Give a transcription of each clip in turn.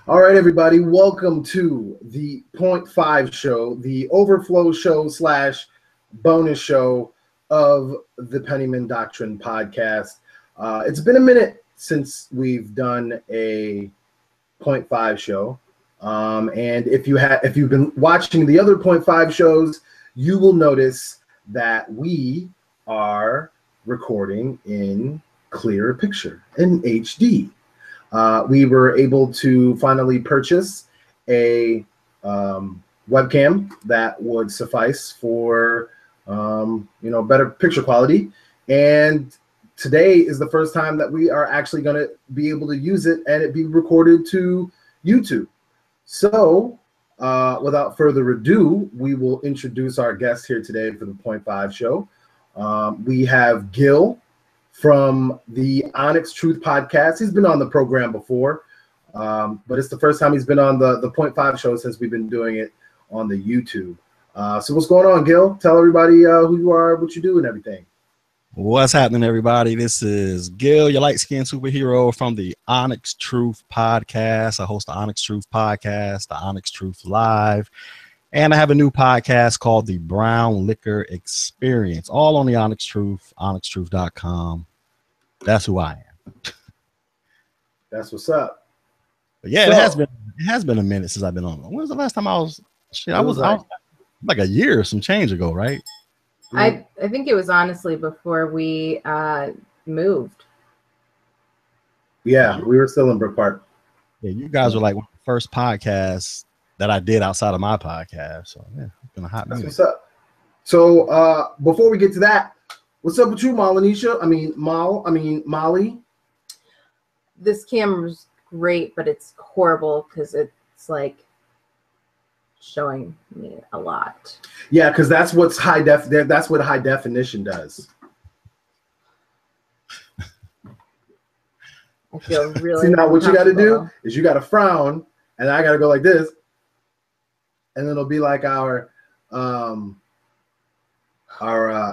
All right, everybody, welcome to the Point 5 show, the overflow show / bonus show of the Pennymon Doctrine podcast. It's been a minute since we've done a Point 5 show. And if you've been watching the other Point 5 shows, you will notice that we are recording in clear picture, in HD. We were able to finally purchase a webcam that would suffice for better picture quality. And today is the first time that we are actually going to be able to use it and it be recorded to YouTube. So without further ado, we will introduce our guest here today for the Point 5 show. We have Gil from the Onyx Truth podcast. He's been on the program before, but it's the first time he's been on the Point 5 show since we've been doing it on the YouTube. So what's going on, Gil? Tell everybody who you are, what you do, and everything. What's happening, everybody? This is Gil, your light-skinned superhero from the Onyx Truth podcast. I host the Onyx Truth podcast, the Onyx Truth Live, and I have a new podcast called the Brown Liquor Experience, all on the Onyx Truth, onyxtruth.com. That's who I am. That's what's up. But yeah, so, it has been a minute since I've been on. When was the last time I was? I was like a year or some change ago, right? I think it was honestly before we moved. Yeah, we were still in Brook Park. Yeah, you guys were like one of the first podcasts that I did outside of my podcast. So yeah, it's been a hot minute. That's what's up. So before we get to that, what's up with you, Molly? This camera's great, but it's horrible because it's like showing me a lot. Yeah, because that's what's high def. That's what high definition does. I feel really. See, now what you got to do is you got to frown, and I got to go like this, and then it'll be like our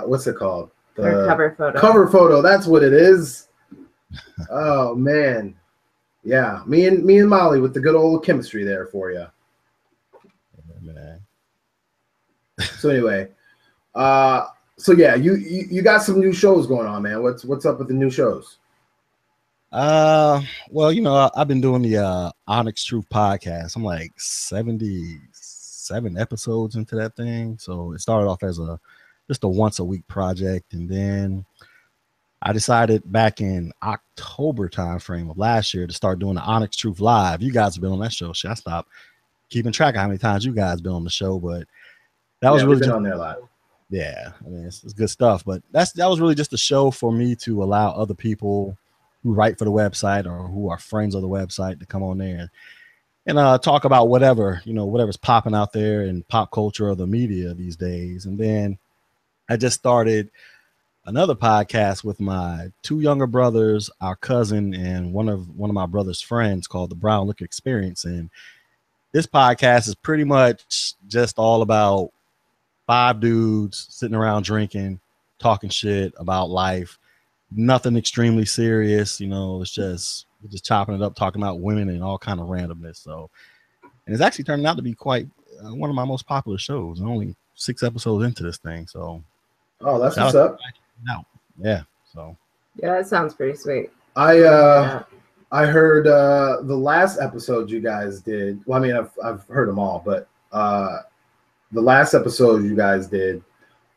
what's it called? Our cover photo. Cover photo. That's what it is. Oh man, yeah. Me and Molly with the good old chemistry there for you. Man. So anyway, so yeah, you got some new shows going on, man. What's up with the new shows? Well, I've been doing the Onyx Truth podcast. I'm like 77 episodes into that thing. So it started off as just a once a week project, and then I decided back in October timeframe of last year to start doing the Onyx Truth Live. You guys have been on that show. I stopped keeping track of how many times you guys been on the show, but that was really been on there a lot. Yeah, I mean it's good stuff, but that was really just a show for me to allow other people who write for the website or who are friends of the website to come on there and talk about whatever's popping out there in pop culture or the media these days. And then I just started another podcast with my two younger brothers, our cousin, and one of my brother's friends called the Brown Liquor Experience. And this podcast is pretty much just all about 5 dudes sitting around drinking, talking shit about life. Nothing extremely serious, it's just we're just chopping it up, talking about women and all kind of randomness. So, and it's actually turning out to be quite one of my most popular shows. I'm only 6 episodes into this thing, so. Oh, that's what's up. Yeah. So. Yeah, that sounds pretty sweet. I heard the last episode you guys did. Well, I mean, I've heard them all, but the last episode you guys did,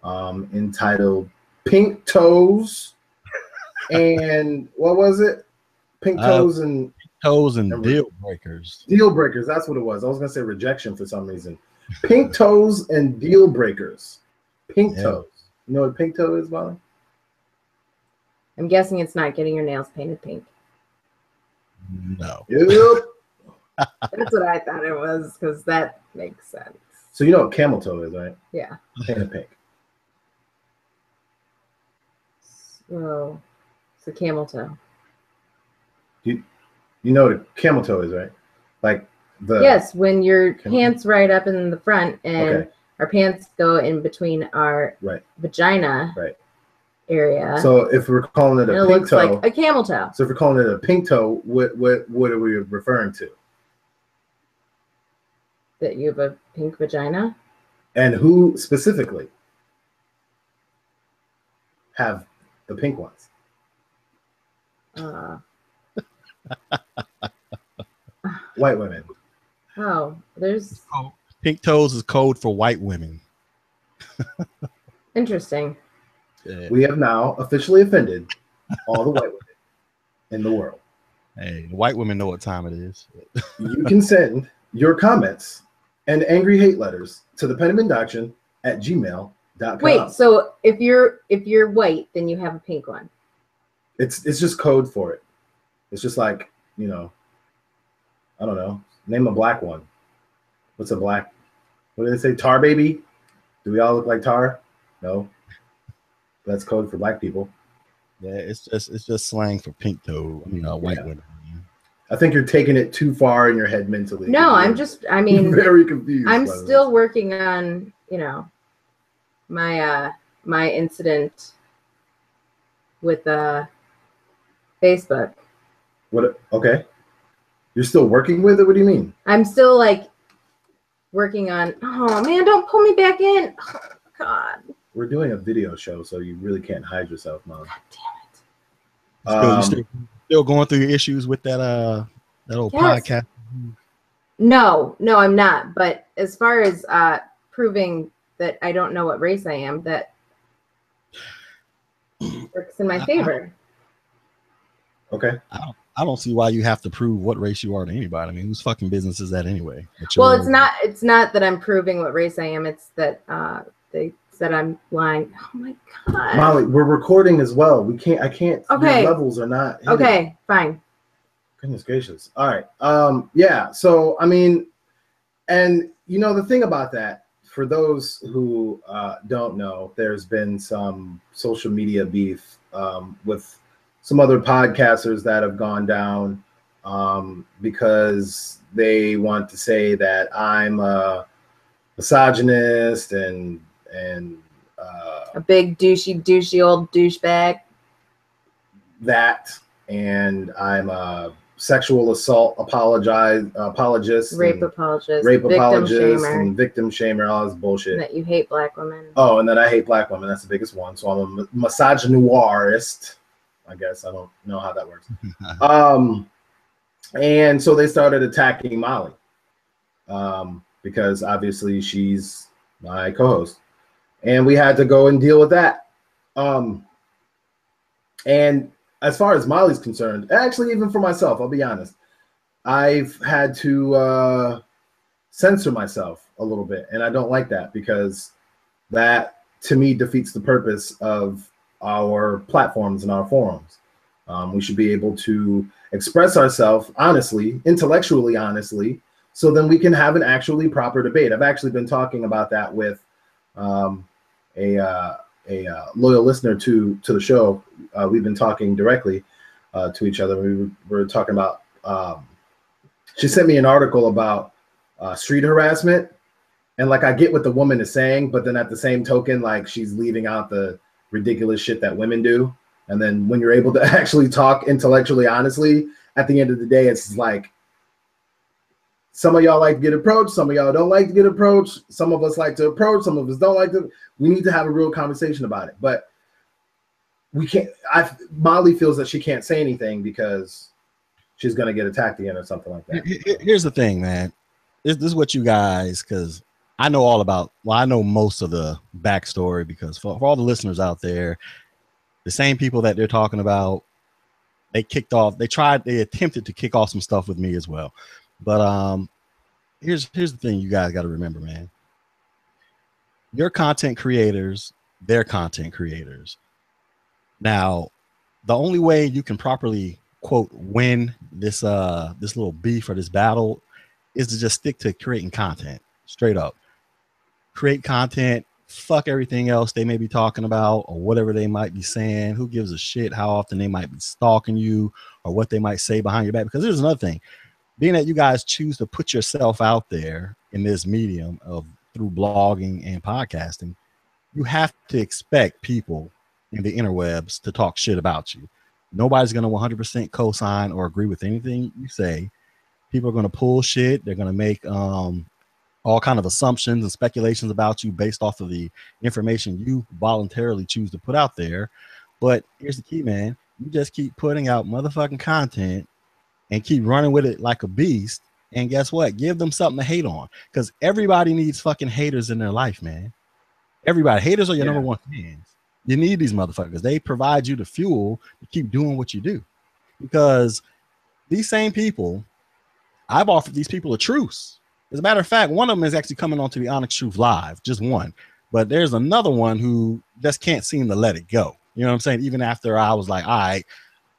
entitled "Pink Toes," and what was it? Pink Toes and Deal Breakers. Deal Breakers. That's what it was. I was gonna say rejection for some reason. Pink Toes and Deal Breakers. Pink Toes. You know what pink toe is, Molly? I'm guessing it's not getting your nails painted pink. No. Yep. That's what I thought it was, because that makes sense. So you know what camel toe is, right? Yeah. Painted pink. So it's a camel toe. You know what a camel toe is, right? Like yes, when your pants right up in the front and our pants go in between our vagina area. So if we're calling it a pink toe, like a camel toe. So if we're calling it a pink toe, what are we referring to? That you have a pink vagina? And who specifically have the pink ones? White women. Oh, there's... Pink toes is code for white women. Interesting. Yeah. We have now officially offended all the white women in the world. Hey, the white women know what time it is. You can send your comments and angry hate letters to the Pennymon Doctrine at gmail.com. Wait, so if you're white, then you have a pink one. It's just code for it. It's just like, you know, I don't know. Name a black one. What's a black? What do they say? Tar baby? Do we all look like tar? No. That's code for black people. Yeah, it's just slang for pink toe. I mean, white women. I think you're taking it too far in your head mentally. No, I'm very confused. I'm still working on, you know, my my incident with Facebook. What? Okay. You're still working with it? What do you mean? I'm still like working on. Oh man, don't pull me back in. Oh, God. We're doing a video show, so you really can't hide yourself, Mom. God damn it. Still going through your issues with that old podcast? No, I'm not. But as far as proving that I don't know what race I am, that works in my favor. Okay. I don't see why you have to prove what race you are to anybody. I mean, whose fucking business is that anyway? Well, it's not that I'm proving what race I am. It's that they said I'm lying. Oh my God. Molly, we're recording as well. I can't. Okay. Your levels are not hidden. Okay, fine. Goodness gracious. All right. Yeah. So, I mean, and you know, the thing about that, for those who don't know, there's been some social media beef with some other podcasters that have gone down because they want to say that I'm a misogynist and a big douchey old douchebag. That, and I'm a sexual assault apologist, rape apologist, and victim shamer, all this bullshit. And that you hate black women. Oh, and then I hate black women. That's the biggest one. So I'm a misogynoirist. I guess I don't know how that works. And so they started attacking Molly because obviously she's my co-host, and we had to go and deal with that. And as far as Molly's concerned, actually, even for myself, I'll be honest, I've had to censor myself a little bit, and I don't like that because that, to me, defeats the purpose of our platforms and our forums. We should be able to express ourselves honestly, intellectually honestly, so then we can have an actually proper debate. I've actually been talking about that with a loyal listener to the show. We've been talking directly to each other. We were talking about, she sent me an article about street harassment, and like I get what the woman is saying, but then at the same token, like she's leaving out the ridiculous shit that women do. And then when you're able to actually talk intellectually honestly, at the end of the day, it's like some of y'all like to get approached, some of y'all don't like to get approached, some of us like to approach, some of us don't like to. We need to have a real conversation about it. But we can't. Molly feels that she can't say anything because she's going to get attacked again or something like that. Here's the thing, man. This is what you guys, because I know all about, well, I know most of the backstory, because for all the listeners out there, the same people that they're talking about, they attempted to kick off some stuff with me as well. But here's the thing you guys got to remember, man. Your content creators, they're content creators. Now, the only way you can properly, quote, win this little beef or this battle is to just stick to creating content. Straight up. Create content, fuck everything else they may be talking about or whatever they might be saying. Who gives a shit how often they might be stalking you or what they might say behind your back? Because there's another thing. Being that you guys choose to put yourself out there in this medium of through blogging and podcasting, you have to expect people in the interwebs to talk shit about you. Nobody's going to 100% co-sign or agree with anything you say. People are going to pull shit. They're going to make all kind of assumptions and speculations about you based off of the information you voluntarily choose to put out there. But here's the key, man. You just keep putting out motherfucking content and keep running with it like a beast. And guess what? Give them something to hate on, because everybody needs fucking haters in their life, man. Everybody. Haters are your number one fans. You need these motherfuckers. They provide you the fuel to keep doing what you do, because these same people, I've offered these people a truce. As a matter of fact, one of them is actually coming onto the Onyx Truth Live, just one. But there's another one who just can't seem to let it go. You know what I'm saying? Even after I was like, all right,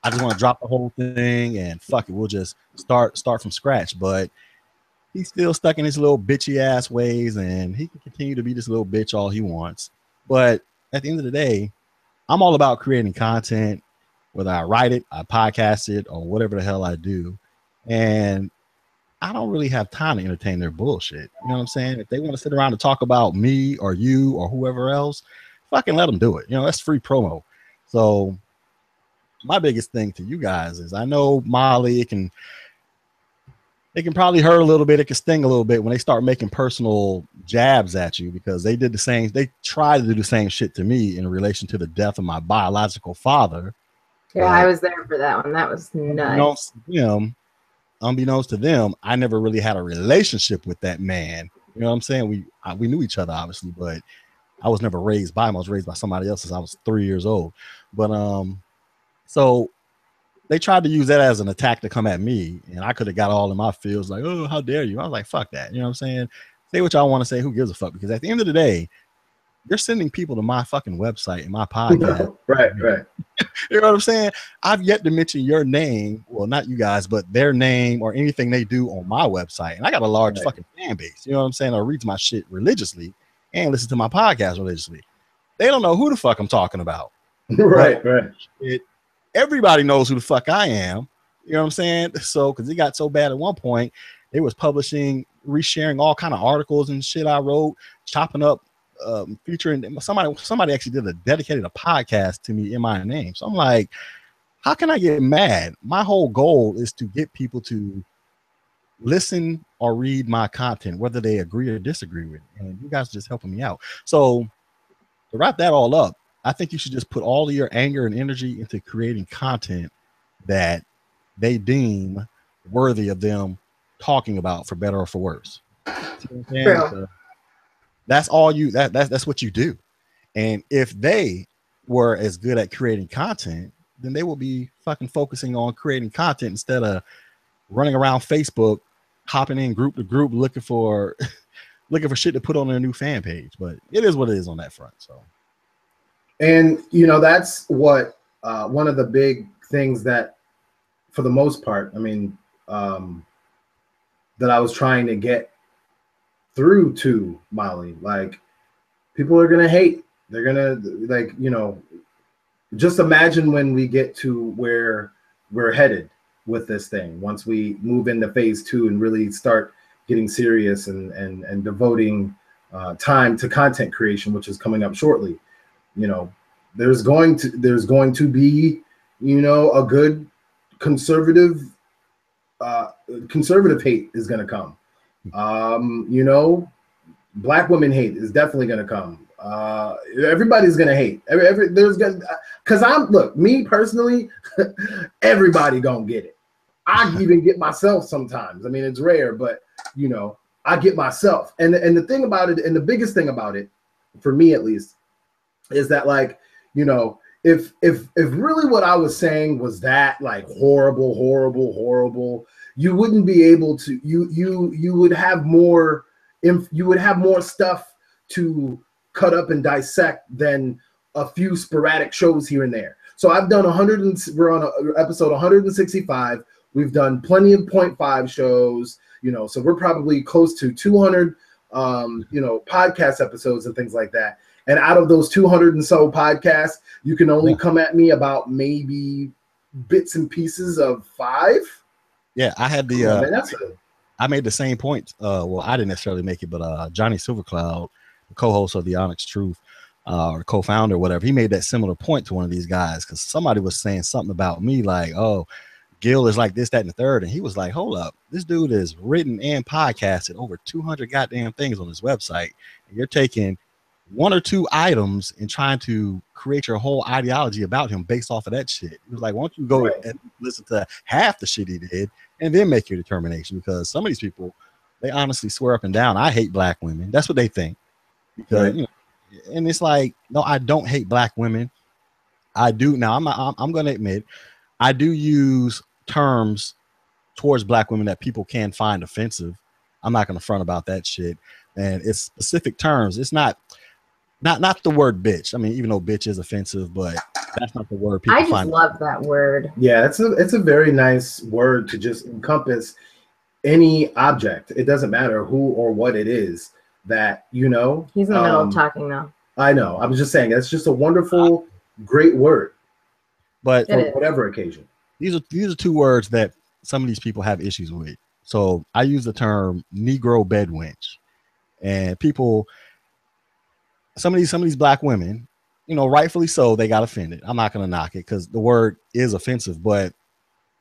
I just want to drop the whole thing and fuck it, we'll just start from scratch. But he's still stuck in his little bitchy ass ways, and he can continue to be this little bitch all he wants. But at the end of the day, I'm all about creating content, whether I write it, I podcast it, or whatever the hell I do. And I don't really have time to entertain their bullshit. You know what I'm saying? If they want to sit around and talk about me or you or whoever else, fucking let them do it. You know, that's free promo. So my biggest thing to you guys is, I know Molly, it can probably hurt a little bit. It can sting a little bit when they start making personal jabs at you, because they did the same. They tried to do the same shit to me in relation to the death of my biological father. Yeah, I was there for that one. That was nuts. Unbeknownst to them, I never really had a relationship with that man. You know what I'm saying? We knew each other, obviously, but I was never raised by him. I was raised by somebody else since I was 3 years old. But so they tried to use that as an attack to come at me, and I could have got all in my feels like, oh, how dare you? I was like, fuck that. You know what I'm saying? Say what y'all want to say. Who gives a fuck? Because at the end of the day, you're sending people to my fucking website and my podcast. Right. You know what I'm saying? I've yet to mention your name. Well, not you guys, but their name or anything they do on my website. And I got a large fucking fan base. You know what I'm saying? Or reads my shit religiously and listens to my podcast religiously. They don't know who the fuck I'm talking about. Right. Everybody knows who the fuck I am. You know what I'm saying? So, because it got so bad at one point, they was publishing, resharing all kind of articles and shit I wrote, chopping up, featuring somebody actually did a podcast to me in my name. So I'm like, how can I get mad? My whole goal is to get people to listen or read my content, whether they agree or disagree with it. And you guys are just helping me out. So to wrap that all up, I think you should just put all of your anger and energy into creating content that they deem worthy of them talking about, for better or for worse. That's all you. That's what you do. And if they were as good at creating content, then they will be fucking focusing on creating content instead of running around Facebook, hopping in group to group, looking for shit to put on their new fan page. But it is what it is on that front. So. And, that's what one of the big things that, for the most part, I mean, that I was trying to get through to Molly. Like, people are going to hate. They're going to, just imagine when we get to where we're headed with this thing, once we move into phase 2 and really start getting serious and devoting time to content creation, which is coming up shortly. There's going to be, a good conservative hate is going to come. Black women hate is definitely going to come. Everybody's going to hate. Me personally, everybody going to get it. I even get myself sometimes. I mean, it's rare, but I get myself. And the thing about it, and the biggest thing about it, for me at least, is that, like, if really what I was saying was that, like, horrible, you wouldn't be able to. You would have more. You would have more stuff to cut up and dissect than a few sporadic shows here and there. So I've done we're on episode 165. We've done plenty of 0.5 shows. So we're probably close to 200. Podcast episodes and things like that. And out of those 200 and so podcasts, you can only come at me about maybe bits and pieces of 5. Yeah, I had I made the same point. Well, I didn't necessarily make it, but Johnny Silvercloud, the co-host of the Onyx Truth, or co-founder, or whatever, he made that similar point to one of these guys, because somebody was saying something about me, like, oh, Gil is like this, that, and the third. And he was like, hold up, this dude is written and podcasted over 200 goddamn things on his website. And you're taking one or two items and trying to create your whole ideology about him based off of that shit. He was like, why don't you go and listen to half the shit he did and then make your determination? Because some of these people, they honestly swear up and down, I hate black women. That's what they think. Because, you know, and it's like, no, I don't hate black women. I do. Now, I'm going to admit, I do use terms towards black women that people can find offensive. I'm not going to front about that shit. And it's specific terms. It's not the word bitch. I mean, even though bitch is offensive, but that's not the word people find. I just love that word. Yeah, it's a very nice word to just encompass any object. It doesn't matter who or what it is that, you know. He's in the middle of talking now. I know. I was just saying, that's just a wonderful, great word. But for whatever occasion. These are two words that some of these people have issues with. So I use the term Negro bed wench. And people, some of these black women, you know, rightfully so, they got offended. I'm not going to knock it because the word is offensive. But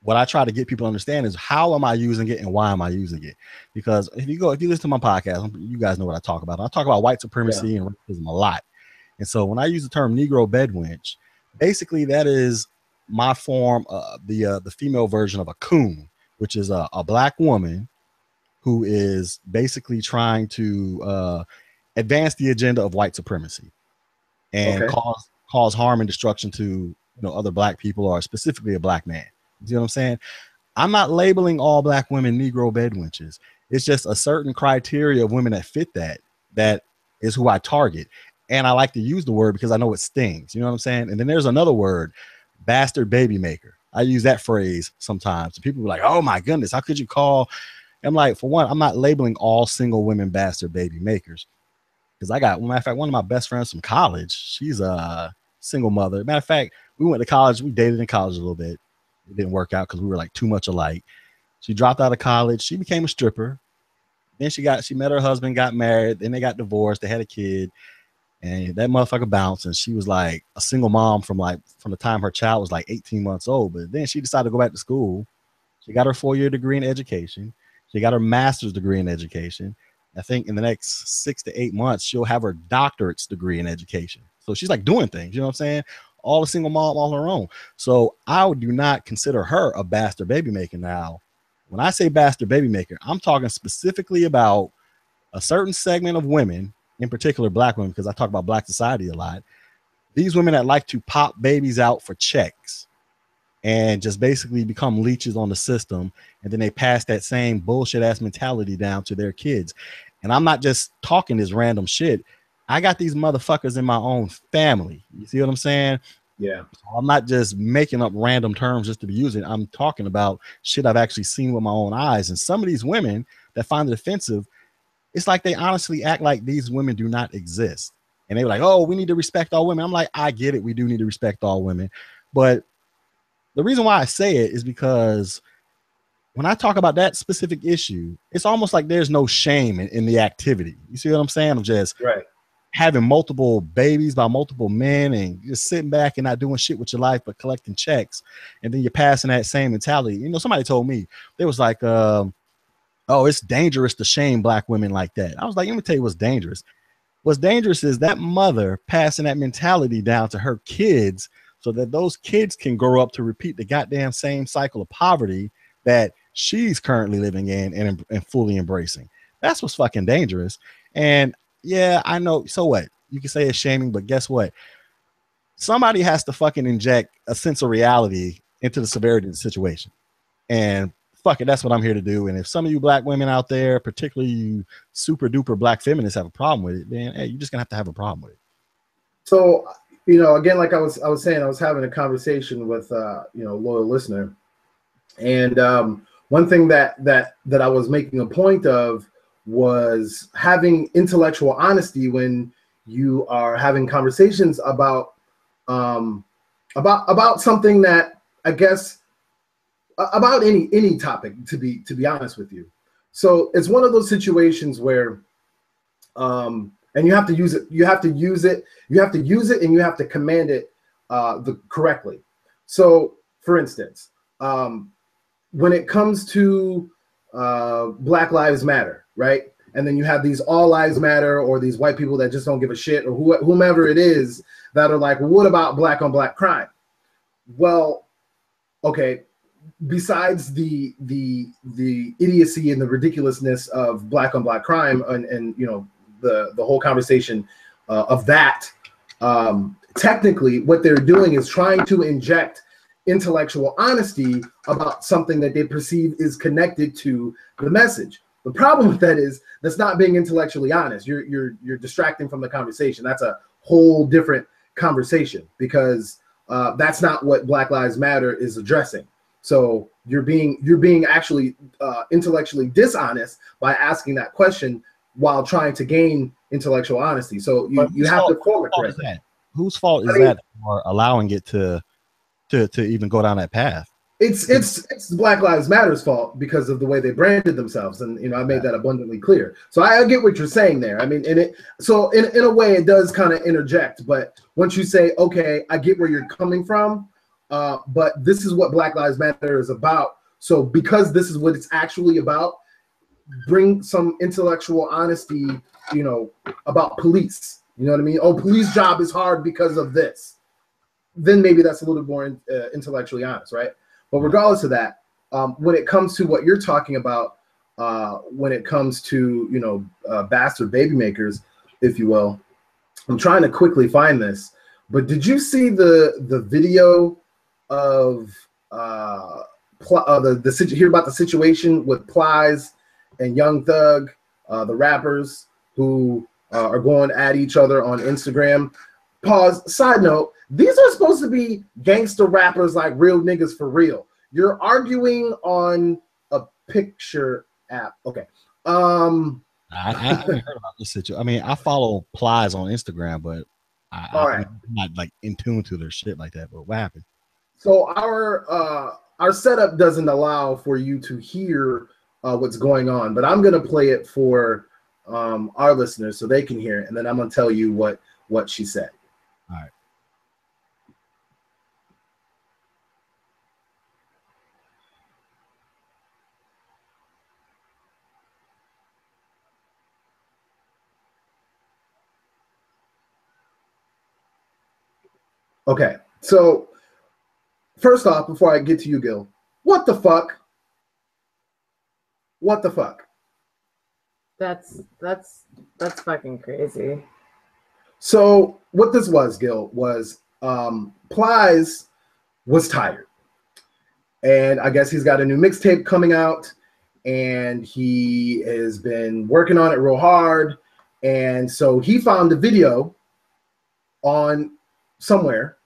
what I try to get people to understand is how am I using it and why am I using it? Because if you listen to my podcast, you guys know what I talk about. I talk about white supremacy and racism a lot. And so when I use the term Negro bed wench, basically that is my form of the female version of a coon, which is a black woman who is basically trying to advance the agenda of white supremacy and cause harm and destruction to, you know, other black people or specifically a black man. You know what I'm saying? I'm not labeling all black women Negro bed wenches. It's just a certain criteria of women that fit that is who I target. And I like to use the word because I know it stings. You know what I'm saying? And then there's another word, bastard baby maker. I use that phrase sometimes. People are like, oh my goodness, how could you call? I'm like, for one, I'm not labeling all single women bastard baby makers. Because I got, matter of fact, one of my best friends from college, she's a single mother. Matter of fact, we went to college. We dated in college a little bit. It didn't work out because we were like too much alike. She dropped out of college. She became a stripper. Then she met her husband, got married. Then they got divorced. They had a kid. And that motherfucker bounced. And she was like a single mom from the time her child was like 18 months old. But then she decided to go back to school. She got her 4-year degree in education. She got her master's degree in education. I think in the next 6 to 8 months, she'll have her doctorate's degree in education. So she's like doing things, you know what I'm saying? All a single mom on her own. So I do not consider her a bastard baby maker. Now, when I say bastard baby maker, I'm talking specifically about a certain segment of women, in particular black women, because I talk about black society a lot. These women that like to pop babies out for checks and just basically become leeches on the system. And then they pass that same bullshit ass mentality down to their kids. And I'm not just talking this random shit. I got these motherfuckers in my own family. You see what I'm saying? Yeah. So I'm not just making up random terms just to be using. I'm talking about shit I've actually seen with my own eyes. And some of these women that find it offensive, it's like they honestly act like these women do not exist. And they were like, oh, we need to respect all women. I'm like, I get it. We do need to respect all women. But the reason why I say it is because when I talk about that specific issue, it's almost like there's no shame in the activity. You see what I'm saying? I'm just having multiple babies by multiple men and just sitting back and not doing shit with your life, but collecting checks. And then you're passing that same mentality. You know, somebody told me, they was like, oh, it's dangerous to shame black women like that. I was like, let me tell you what's dangerous. What's dangerous is that mother passing that mentality down to her kids so that those kids can grow up to repeat the goddamn same cycle of poverty that she's currently living in and fully embracing. That's what's fucking dangerous. And yeah, I know. So what? You can say it's shaming, but guess what? Somebody has to fucking inject a sense of reality into the severity of the situation. And fuck it, that's what I'm here to do. And if some of you black women out there, particularly you super duper black feminists, have a problem with it, then hey, you're just gonna have a problem with it. So, you know, again, like I was saying, I was having a conversation with you know, a loyal listener. And one thing that I was making a point of was having intellectual honesty when you are having conversations about something that, I guess, about any topic, to be honest with you. So it's one of those situations where and you have to use it, and you have to command it correctly. So for instance, when it comes to Black Lives Matter, right? And then you have these All Lives Matter, or these white people that just don't give a shit, or whomever it is that are like, well, what about black on black crime? Well, okay, besides the idiocy and the ridiculousness of black on black crime, and you know, the whole conversation of that, technically what they're doing is trying to inject intellectual honesty about something that they perceive is connected to the message. The problem with that is that's not being intellectually honest. You're distracting from the conversation. That's a whole different conversation, because that's not what Black Lives Matter is addressing. So you're being actually intellectually dishonest by asking that question while trying to gain intellectual honesty. So you have to forward correct that. Whose fault is that for allowing it to even go down that path? It's Black Lives Matter's fault because of the way they branded themselves, and you know, I made that abundantly clear. So I get what you're saying there. I mean, in a way, it does kind of interject. But once you say, okay, I get where you're coming from, but this is what Black Lives Matter is about. So because this is what it's actually about, bring some intellectual honesty, you know, about police. You know what I mean? Oh, police job is hard because of this. Then maybe that's a little more intellectually honest, right? But regardless of that, when it comes to what you're talking about, when it comes to, you know, bastard baby makers, if you will, I'm trying to quickly find this. But did you see the video of hear about the situation with Plies and Young Thug, the rappers who are going at each other on Instagram? Pause. Side note, these are supposed to be gangster rappers, like real niggas for real. You're arguing on a picture app. Okay. I haven't heard about this situation. I mean, I follow Plies on Instagram, but I'm not like in tune to their shit like that. But what happened? So our setup doesn't allow for you to hear what's going on, but I'm gonna play it for our listeners so they can hear it, and then I'm gonna tell you what she said. All right. Okay, so first off, before I get to you, Gil, what the fuck? What the fuck? That's fucking crazy. So what this was, Gil, was Plies was tired. And I guess he's got a new mixtape coming out, and he has been working on it real hard. And so he found a video on somewhere,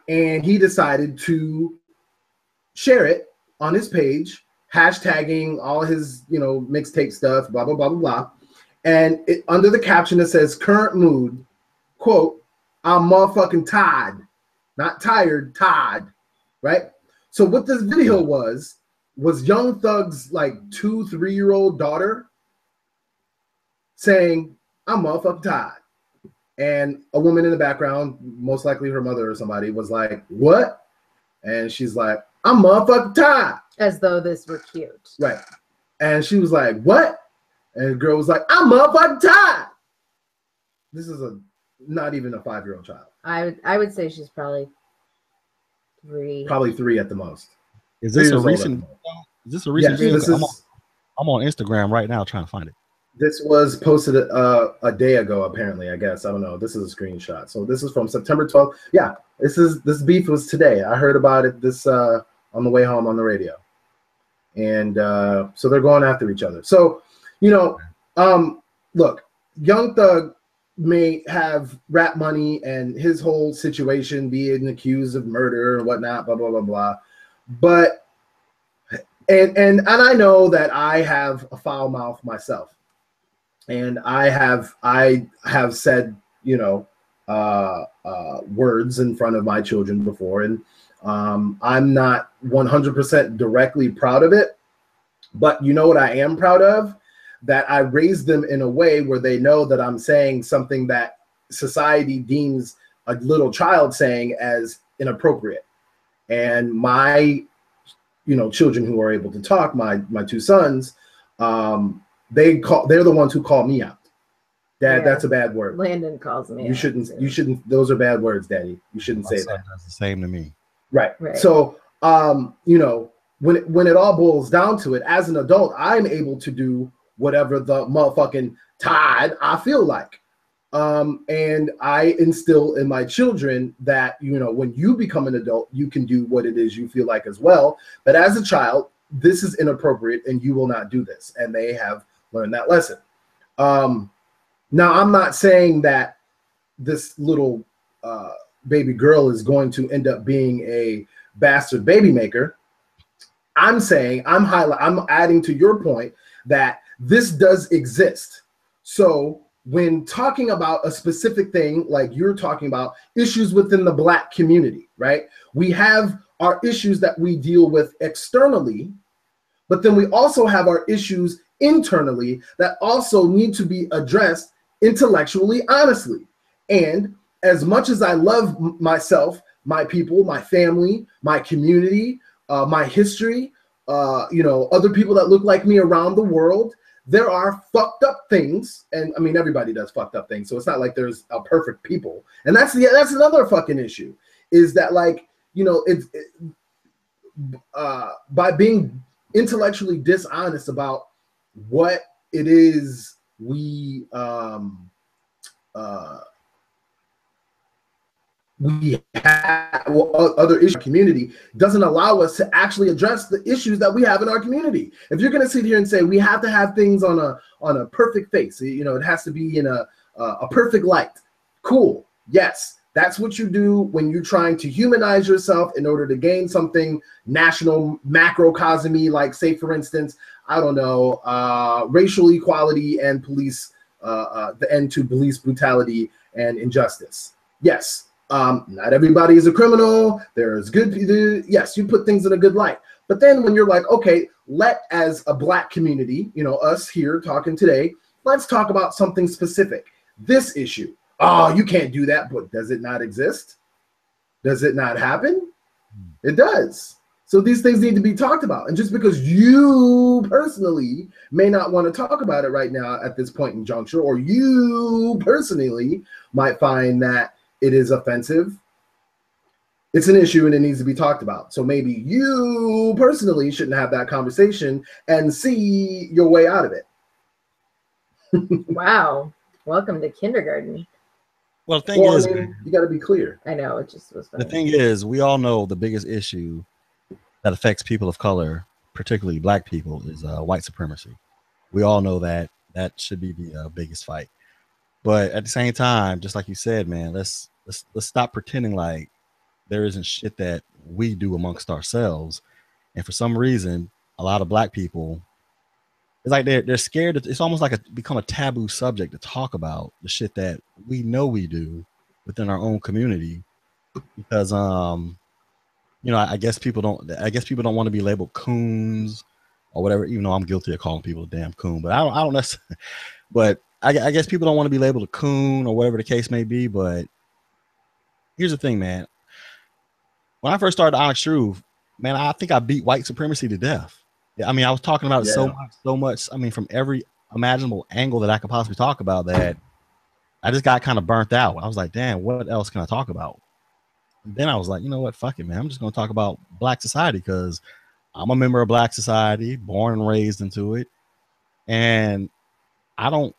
and he decided to share it on his page, hashtagging all his, you know, mixtape stuff, blah, blah, blah, blah, blah. And under the caption, it says, current mood, quote, I'm motherfucking tired. Not tired, tired, right? So what this video was Young Thug's like 2-3-year-old daughter saying, I'm motherfucking tired. And a woman in the background, most likely her mother or somebody, was like, what? And she's like, I'm motherfucking tired. As though this were cute. Right. And she was like, what? And the girl was like, I'm motherfucking tired. This is not even a 5-year-old child. I would say she's probably 3. Probably 3 at the most. Is this a recent video? I'm on Instagram right now trying to find it. This was posted a day ago, apparently, I guess. I don't know. This is a screenshot. So this is from September 12th. Yeah, this beef was today. I heard about it on the way home on the radio. And so they're going after each other. So, you know, look, Young Thug may have rap money and his whole situation being accused of murder and whatnot, blah, blah, blah, blah. But, and I know that I have a foul mouth myself. And I have said, you know, words in front of my children before, and I'm not 100% directly proud of it. But you know what I am proud of? That I raised them in a way where they know that I'm saying something that society deems a little child saying as inappropriate. And my children who are able to talk, my two sons, they're the ones who call me out. Dad, that's a bad word. Landon calls me. You shouldn't. Those are bad words, Daddy. You shouldn't say that. That's the same to me. Right. So, when it all boils down to it, as an adult, I'm able to do whatever the motherfucking tide I feel like. And I instill in my children that, when you become an adult, you can do what it is you feel like as well. But as a child, this is inappropriate and you will not do this. And they have learned that lesson. Now, I'm not saying that this little baby girl is going to end up being a bastard baby maker. I'm saying, I'm adding to your point that this does exist. So when talking about a specific thing, like you're talking about issues within the Black community, right? We have our issues that we deal with externally, but then we also have our issues internally that also need to be addressed intellectually, honestly. And as much as I love myself, my people, my family, my community, my history, other people that look like me around the world, there are fucked up things. And I mean, everybody does fucked up things. So it's not like there's a perfect people. And that's another fucking issue, is that by being intellectually dishonest about what it is we have other issues in our community doesn't allow us to actually address the issues that we have in our community. If you're going to sit here and say we have to have things on a perfect face, it has to be in a perfect light. Cool. Yes, that's what you do when you're trying to humanize yourself in order to gain something national macrocosmy, like, say, for instance, I don't know, racial equality and police, the end to police brutality and injustice. Yes. Not everybody is a criminal. There's good people. Yes, you put things in a good light. But then when you're like, okay, as a Black community, us here talking today, let's talk about something specific. This issue. Oh, you can't do that. But does it not exist? Does it not happen? It does. So these things need to be talked about. And just because you personally may not want to talk about it right now at this point in juncture, or you personally might find that it is offensive, it's an issue and it needs to be talked about. So maybe you personally shouldn't have that conversation and see your way out of it. Wow. Welcome to kindergarten. Well, the thing is, you got to be clear. I know, it just was funny. The thing is, we all know the biggest issue that affects people of color, particularly Black people, is white supremacy. We all know that should be the biggest fight. But at the same time, just like you said, man, let's stop pretending like there isn't shit that we do amongst ourselves. And for some reason, a lot of Black people, it's like they're scared. It's almost like become a taboo subject to talk about the shit that we know we do within our own community, because I guess people don't want to be labeled coons or whatever. Even though I'm guilty of calling people a damn coon, but I don't necessarily. But I guess people don't want to be labeled a coon or whatever the case may be. But here's the thing, man. When I first started Onyx Truth, man, I think I beat white supremacy to death. I mean, I was talking about it so much. I mean, from every imaginable angle that I could possibly talk about, that I just got kind of burnt out. I was like, damn, what else can I talk about? And then I was like, you know what? Fuck it, man. I'm just going to talk about Black society, because I'm a member of Black society, born and raised into it. And I don't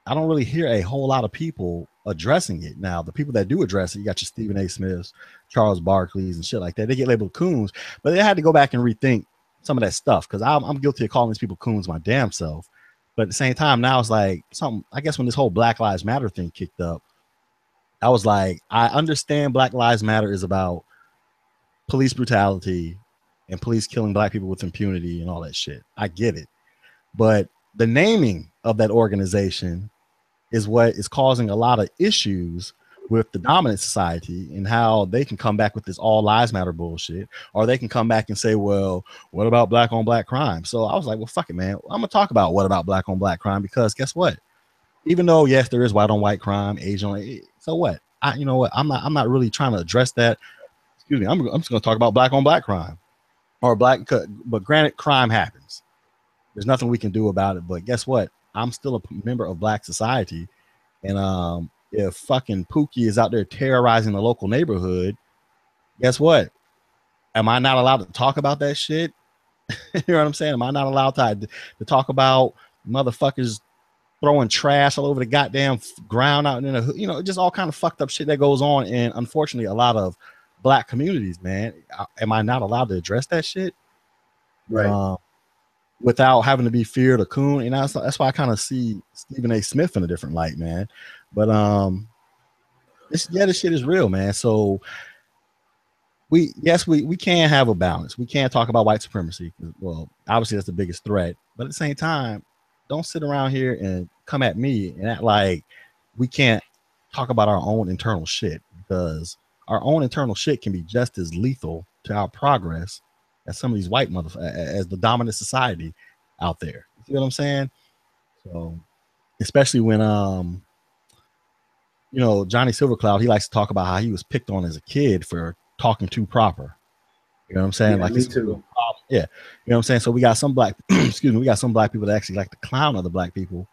really hear a whole lot of people addressing it. Now, the people that do address it, you got your Stephen A. Smiths, Charles Barkley's and shit like that. They get labeled coons, but they had to go back and rethink some of that stuff, because I'm guilty of calling these people coons my damn self. But at the same time, now it's like something, I guess when this whole Black Lives Matter thing kicked up, I was like, I understand Black Lives Matter is about police brutality and police killing Black people with impunity and all that shit. I get it. But the naming of that organization is what is causing a lot of issues with the dominant society, and how they can come back with this all lives matter bullshit, or they can come back and say, well, what about Black on Black crime? So I was like, well, fuck it, man. I'm gonna talk about what about Black on Black crime, because guess what? Even though, yes, there is white on white crime, Asian on, so what? I'm not really trying to address that. Excuse me. I'm just gonna talk about Black on Black crime. or black, but granted, crime happens. There's nothing we can do about it. But guess what? I'm still a member of black society. And if fucking Pookie is out there terrorizing the local neighborhood, guess what? Am I not allowed to talk about that shit? You know what I'm saying? Am I not allowed to talk about motherfuckers throwing trash all over the goddamn ground out in the, you know, just all kind of fucked up shit that goes on in, unfortunately, a lot of black communities, man. Am I not allowed to address that shit? Right. Without having to be feared or coon. You know, that's why I kind of see Stephen A. Smith in a different light, man. But this shit is real, man. So we can have a balance. We can't talk about white supremacy. Well, obviously that's the biggest threat. But at the same time, don't sit around here and come at me and act like we can't talk about our own internal shit, because our own internal shit can be just as lethal to our progress as some of these white as the dominant society out there. You see what I'm saying? So, especially when you know, Johnny Silvercloud, he likes to talk about how he was picked on as a kid for talking too proper. You know what I'm saying? Yeah, like me too. Yeah, you know what I'm saying. So we got some black, excuse me, we got some black people that actually like to clown other black people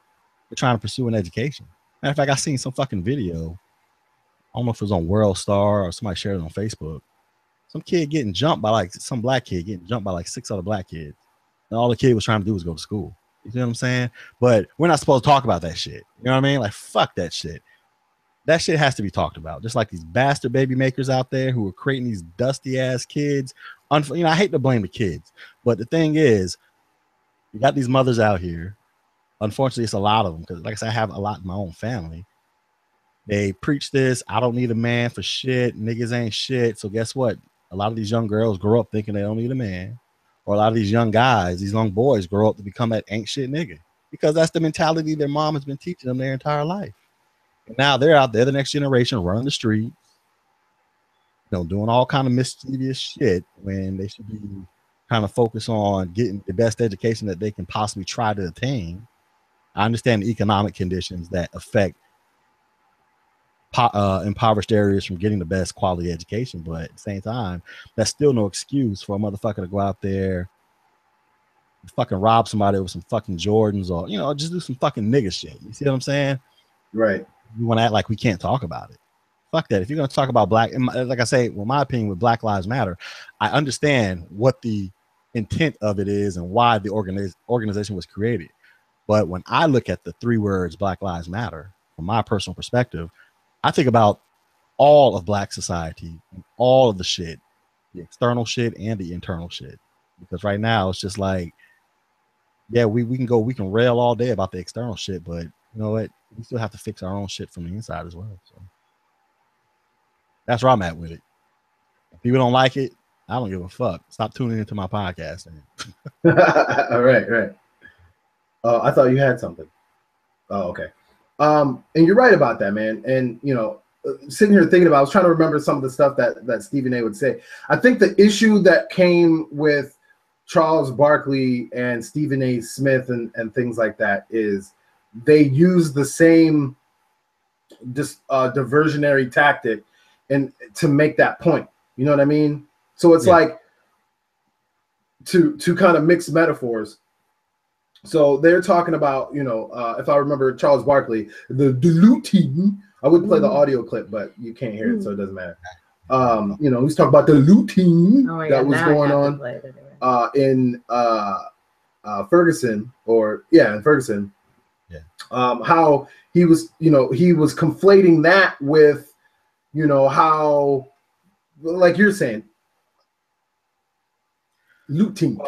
for trying to pursue an education. Matter of fact, I seen some fucking video. I don't know if it was on World Star or somebody shared it on Facebook. Some kid getting jumped by like some black kid getting jumped by like 6 other black kids, and all the kid was trying to do was go to school. You see what I'm saying? But we're not supposed to talk about that shit. You know what I mean? Like, fuck that shit. That shit has to be talked about. Just like these bastard baby makers out there who are creating these dusty ass kids. You know, I hate to blame the kids, but the thing is, you got these mothers out here. Unfortunately, it's a lot of them, because like I said, I have a lot in my own family. They preach this, I don't need a man for shit, niggas ain't shit. So guess what? A lot of these young girls grow up thinking they don't need a man. Or a lot of these young guys, these young boys grow up to become that ain't shit nigga, because that's the mentality their mom has been teaching them their entire life. And now they're out there, the next generation, running the streets, you know, doing all kind of mischievous shit, when they should be kind of focused on getting the best education that they can possibly try to attain. I understand the economic conditions that affect impoverished areas from getting the best quality education, but at the same time, that's still no excuse for a motherfucker to go out there and fucking rob somebody with some fucking Jordans, or, you know, just do some fucking nigga shit. You see what I'm saying? Right. You want to act like we can't talk about it. Fuck that. If you're going to talk about black, like I say, well, my opinion with Black Lives Matter, I understand what the intent of it is and why the organization was created. But when I look at the 3 words Black Lives Matter, from my personal perspective, I think about all of black society, and all of the shit, the external shit and the internal shit. Because right now it's just like, yeah, we can rail all day about the external shit, but you know what? We still have to fix our own shit from the inside as well. So that's where I'm at with it. If people don't like it, I don't give a fuck. Stop tuning into my podcast. All right. I thought you had something. Oh, okay. And you're right about that, man. And, you know, sitting here thinking about, I was trying to remember some of the stuff that Stephen A. would say. I think the issue that came with Charles Barkley and Stephen A. Smith and things like that is they use the same diversionary tactic and to make that point. You know what I mean? So it's like to kind of mix metaphors. So they're talking about, you know, if I remember Charles Barkley, the diluting. I would play the audio clip, but you can't hear it, so it doesn't matter. You know, he's talking about the looting that was going on in Ferguson, in Ferguson. Yeah. How he was, you know, he was conflating that with, you know, how, like you're saying, looting.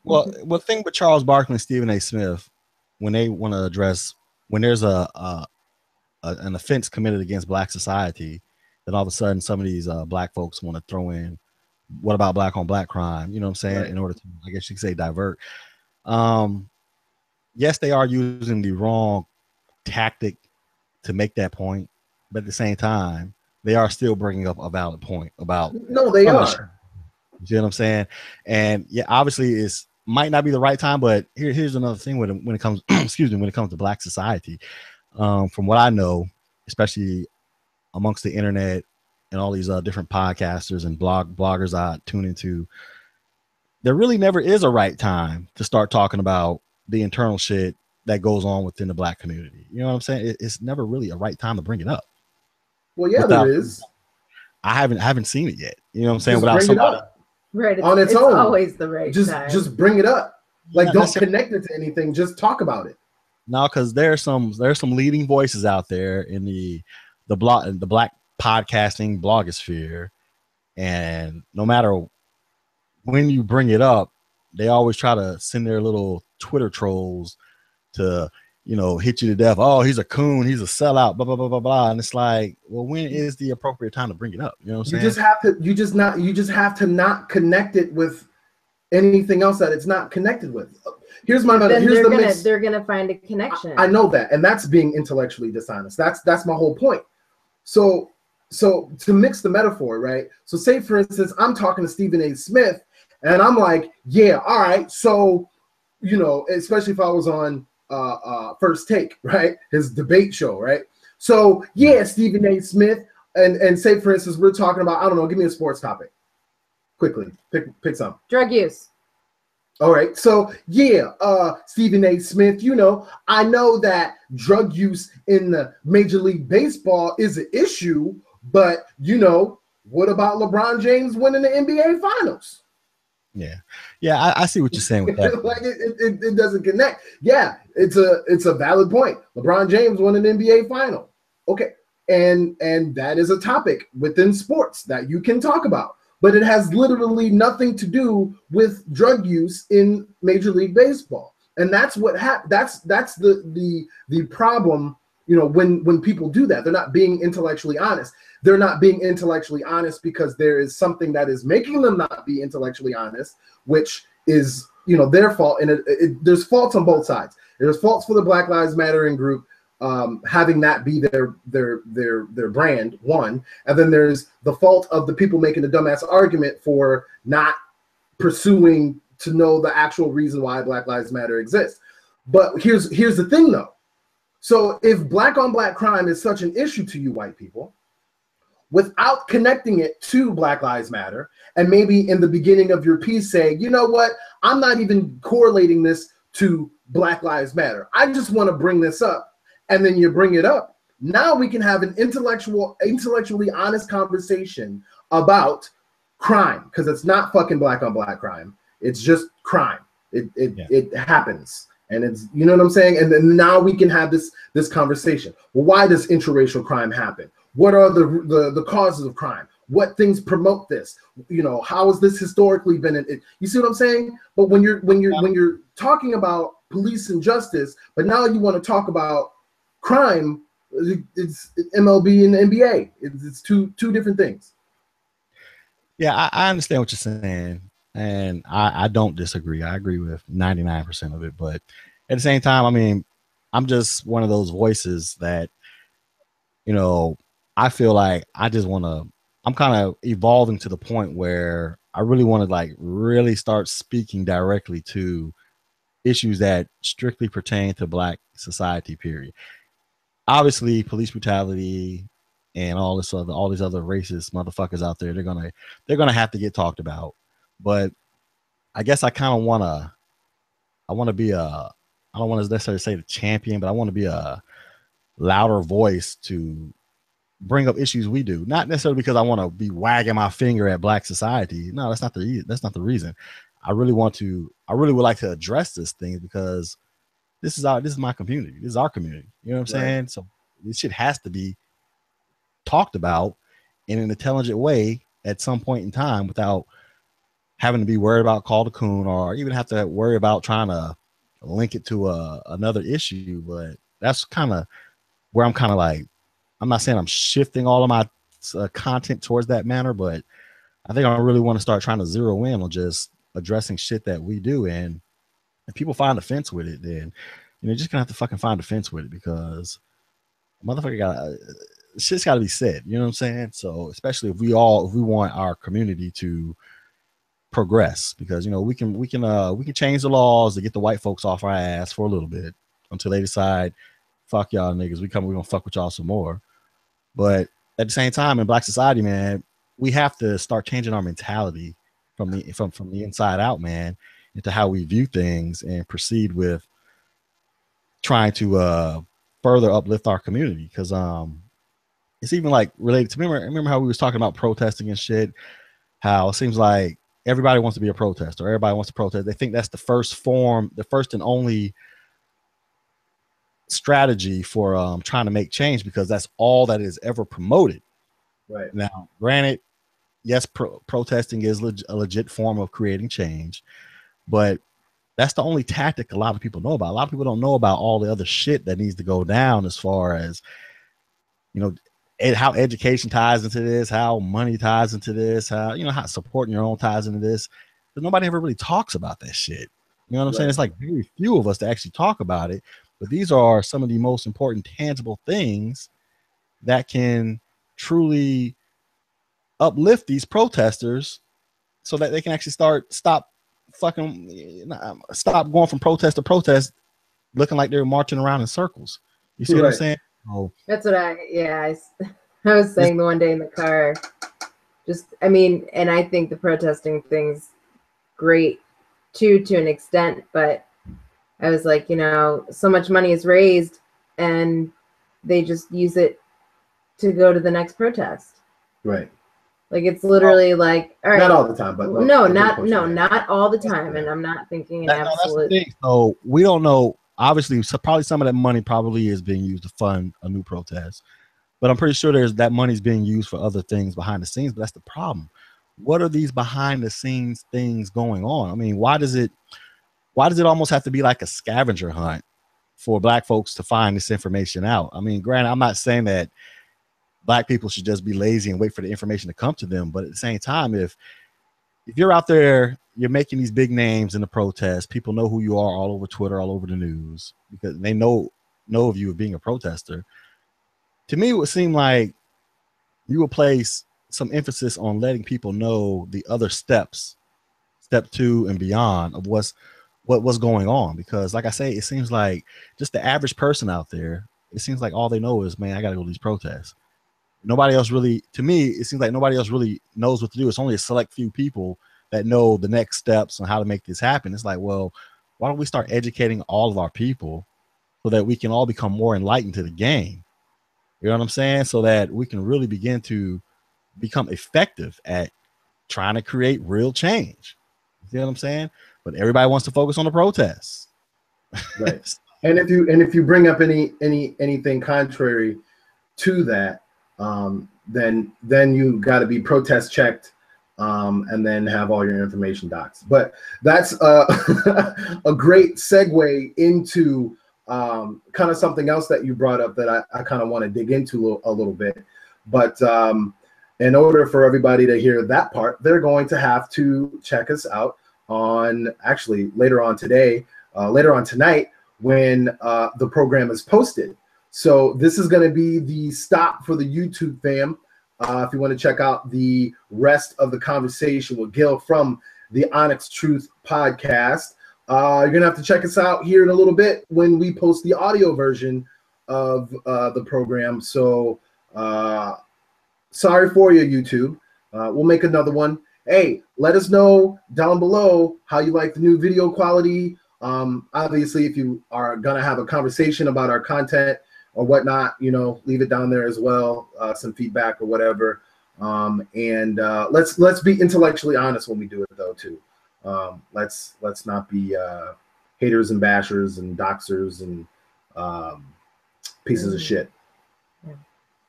Well, the thing with Charles Barkley and Stephen A. Smith, when they want to address, when there's an offense committed against black society, then all of a sudden some of these black folks want to throw in, what about black on black crime? You know what I'm saying? Right. In order to, I guess you could say, divert. Yes, they are using the wrong tactic to make that point, but at the same time, they are still bringing up a valid point about. No, they are. You see what I'm saying? And yeah, obviously it's might not be the right time, but here's another thing when it comes, excuse me, when it comes to black society. From what I know, especially amongst the internet and all these different podcasters and bloggers I tune into, there really never is a right time to start talking about the internal shit that goes on within the black community. You know what I'm saying? It's never really a right time to bring it up. Well, yeah, there is. I haven't seen it yet. You know what I'm saying? Just without bring somebody it up. Right. On its own. Always the right time. Just bring it up. Like, don't connect it to anything. Just talk about it. No, because there's some leading voices out there in the black podcasting blogosphere, and no matter when you bring it up, they always try to send their little Twitter trolls to, you know, hit you to death. Oh, he's a coon, he's a sellout, blah blah blah blah blah. And it's like, well, when is the appropriate time to bring it up? You know what I'm saying? You just have to not connect it with anything else that it's not connected with. Here's they're gonna find a connection. I know that, and that's being intellectually dishonest. That's my whole point. So to mix the metaphor, right? So say, for instance, I'm talking to Stephen A. Smith, and I'm like, yeah, all right. So, you know, especially if I was on First Take, right? His debate show, right? So yeah, Stephen A. Smith, and say, for instance, we're talking about, I don't know, give me a sports topic. Quickly, pick some. Drug use. All right, so yeah, Stephen A. Smith, you know, I know that drug use in the Major League Baseball is an issue, but, you know, what about LeBron James winning the NBA Finals? Yeah, I see what you're saying with that. Like it doesn't connect. Yeah, it's a valid point. LeBron James won an NBA Final. Okay, and that is a topic within sports that you can talk about. But it has literally nothing to do with drug use in Major League Baseball, and that's what that's the problem. You know, when people do that, they're not being intellectually honest. They're not being intellectually honest because there is something that is making them not be intellectually honest, which is, you know, their fault. And there's faults on both sides. There's faults for the Black Lives Matter group, having that be their brand, one, and then there's the fault of the people making the dumbass argument for not pursuing to know the actual reason why Black Lives Matter exists. But here's the thing, though. So if black on black crime is such an issue to you white people, without connecting it to Black Lives Matter, and maybe in the beginning of your piece say, you know what, I'm not even correlating this to Black Lives Matter. I just want to bring this up. And then you bring it up. Now we can have an intellectually honest conversation about crime, because it's not fucking black on black crime. It's just crime. It happens. And it's, you know what I'm saying? And then now we can have this conversation. Well, why does interracial crime happen? What are the causes of crime? What things promote this? You know, how has this historically been? You see what I'm saying? But when you're talking about police and justice, but now you want to talk about crime, it's MLB and the NBA. It's two different things. Yeah, I understand what you're saying, and I don't disagree. I agree with 99% of it, but at the same time, I mean, I'm just one of those voices that, you know, I feel like I'm kind of evolving to the point where I really want to like really start speaking directly to issues that strictly pertain to Black society, period. Obviously, police brutality and all these other racist motherfuckers out there, they're gonna have to get talked about. But I guess I kind of I don't want to necessarily say the champion, but I want to be a louder voice to bring up issues we do. Not necessarily because I want to be wagging my finger at Black society. No, that's not the reason. I really would like to address this thing because this is my community. This is our community. You know what I'm saying? So this shit has to be talked about in an intelligent way at some point in time without having to be worried about called a coon or even have to worry about trying to link it to another issue. But that's kind of where I'm kind of like, I'm not saying I'm shifting all of my content towards that manner, but I think I really want to start trying to zero in on just addressing shit that we do. And if people find offense with it, then, you know, just gonna have to fucking find offense with it because motherfucker shit's gotta be said. You know what I'm saying? So especially if we want our community to progress, because, you know, we can change the laws to get the white folks off our ass for a little bit until they decide, fuck y'all niggas, we're gonna fuck with y'all some more. But at the same time, in Black society, man, we have to start changing our mentality from the inside out, man, into how we view things and proceed with trying to further uplift our community. Because it's even like related to remember how we was talking about protesting and shit, how it seems like everybody wants to be a protester, everybody wants to protest. They think that's the first and only strategy for trying to make change, because that's all that is ever promoted. Right. Now, granted, yes, protesting is a legit form of creating change, but that's the only tactic a lot of people know about. A lot of people don't know about all the other shit that needs to go down, as far as, you know, how education ties into this, how money ties into this, how, you know, how supporting your own ties into this. But nobody ever really talks about that shit. You know what I'm saying? It's like very few of us to actually talk about it. But these are some of the most important tangible things that can truly uplift these protesters, so that they can actually stop going from protest to protest, looking like they're marching around in circles. You see what I'm saying? Oh, that's what I was saying the one day in the car. And I think the protesting thing's great too, to an extent, but I was like, you know, so much money is raised and they just use it to go to the next protest. Right. Like, it's literally like, all right. Not all the time, but not all the time. And I'm not thinking an absolute. So we don't know. Obviously, probably some of that money probably is being used to fund a new protest, but I'm pretty sure that money's being used for other things behind the scenes. But that's the problem. What are these behind the scenes things going on? I mean, why does it almost have to be like a scavenger hunt for Black folks to find this information out? I mean, granted, I'm not saying that Black people should just be lazy and wait for the information to come to them, but at the same time, if you're out there, you're making these big names in the protest, people know who you are all over Twitter, all over the news, because they know of you as being a protester. To me, it would seem like you would place some emphasis on letting people know the other steps, step 2 and beyond, of what's going on. Because like I say, it seems like just the average person out there, it seems like all they know is, man, I got to go to these protests. Nobody else really, to me, it seems like nobody else really knows what to do. It's only a select few people that know the next steps on how to make this happen. It's like, well, why don't we start educating all of our people so that we can all become more enlightened to the game? You know what I'm saying? So that we can really begin to become effective at trying to create real change. You see what I'm saying? But everybody wants to focus on the protests. Right. And if you bring up anything contrary to that, then you got to be protest checked, and then have all your information doxed. But that's a great segue into kind of something else that you brought up that I kind of want to dig into a little bit. But in order for everybody to hear that part, they're going to have to check us out on, actually, later on tonight, when the program is posted. So this is going to be the stop for the YouTube fam. If you want to check out the rest of the conversation with Gil from the Onyx Truth podcast, you're going to have to check us out here in a little bit when we post the audio version of the program. So sorry for you, YouTube. We'll make another one. Hey, let us know down below how you like the new video quality. Obviously, if you are going to have a conversation about our content or whatnot, you know, leave it down there as well, some feedback or whatever. And let's be intellectually honest when we do it, though, too. Let's not be haters and bashers and doxers and pieces of shit.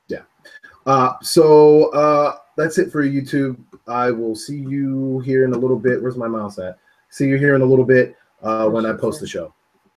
Yeah. So that's it for YouTube. I will see you here in a little bit. Where's my mouse at? See you here in a little bit when I post the show.